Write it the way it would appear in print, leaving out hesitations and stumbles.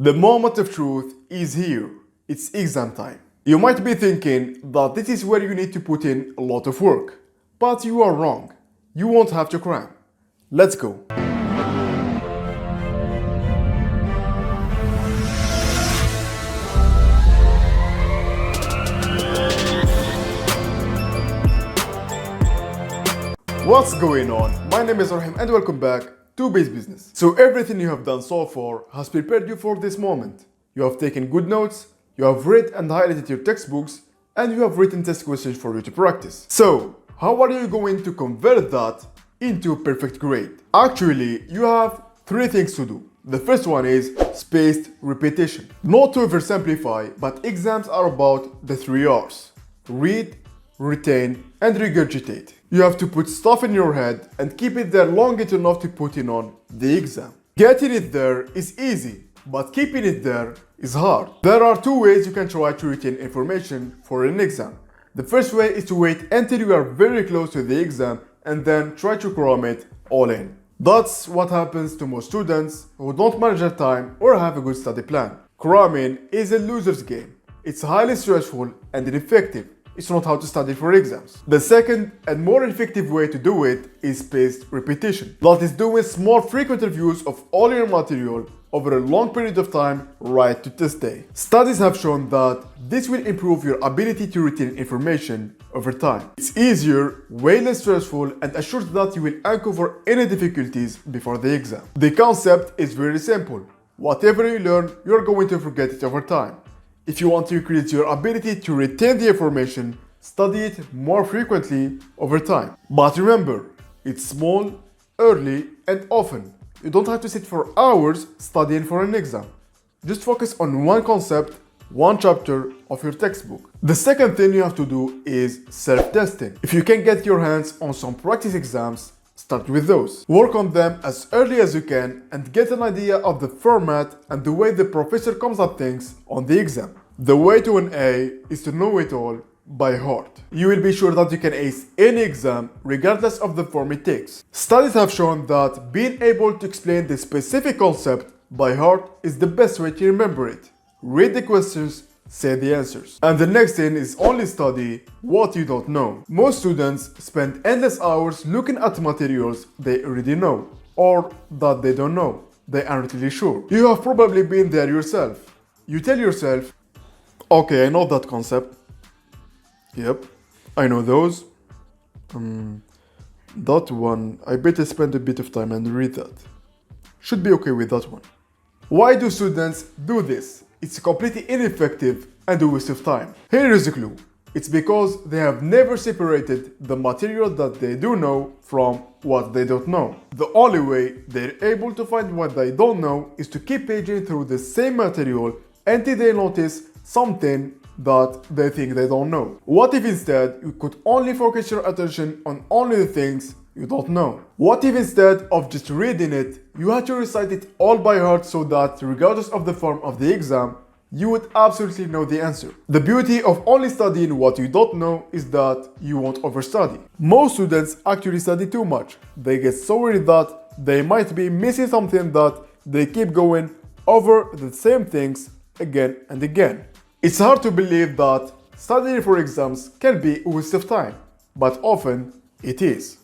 The moment of truth is here. It's exam time. You might be thinking that this is where you need to put in a lot of work, but you are wrong. You won't have to cram. Let's go. What's going on? My name is Rahim and welcome back to Base Business. So everything you have done so far has prepared you for this moment. You have taken good notes, you have read and highlighted your textbooks, and you have written test questions for you to practice. So, how are you going to convert that into a perfect grade? Actually, you have three things to do. The first one is spaced repetition. Not to oversimplify, but exams are about the 3 R's. Read, retain, and regurgitate. You have to put stuff in your head and keep it there long enough to put in on the exam. Getting it there is easy, but keeping it there is hard. There are two ways you can try to retain information for an exam. The first way is to wait until you are very close to the exam and then try to cram it all in. That's what happens to most students who don't manage their time or have a good study plan. Cramming is a loser's game. It's highly stressful and ineffective. It's not how to study for exams. The second and more effective way to do it is spaced repetition. That is doing small frequent reviews of all your material over a long period of time right to test day. Studies have shown that this will improve your ability to retain information over time. It's easier, way less stressful, and assures that you will uncover any difficulties before the exam. The concept is very simple. Whatever you learn, you're going to forget it over time. If you want to increase your ability to retain the information, study it more frequently over time. But remember, it's small, early, and often. You don't have to sit for hours studying for an exam. Just focus on one concept, one chapter of your textbook. The second thing you have to do is self-testing. If you can get your hands on some practice exams, start with those. Work on them as early as you can and get an idea of the format and the way the professor comes at things on the exam. The way to an A is to know it all by heart. You will be sure that you can ace any exam regardless of the form it takes. Studies have shown that being able to explain the specific concept by heart is the best way to remember it. Read the questions, say the answers. And the next thing is only study what you don't know. Most students spend endless hours looking at materials they already know or that they don't know. They aren't really sure. You have probably been there yourself. You tell yourself, okay, I know that concept. Yep, I know those. That one, I better spend a bit of time and read that. Should be okay with that one. Why do students do this? It's completely ineffective and a waste of time. Here is a clue. It's because they have never separated the material that they do know from what they don't know. The only way they're able to find what they don't know is to keep paging through the same material until they notice something that they think they don't know. What if instead you could only focus your attention on only the things you don't know? What if instead of just reading it, you had to recite it all by heart so that regardless of the form of the exam, you would absolutely know the answer? The beauty of only studying what you don't know is that you won't overstudy. Most students actually study too much. They get so worried that they might be missing something that they keep going over the same things again and again. It's hard to believe that studying for exams can be a waste of time, but often it is.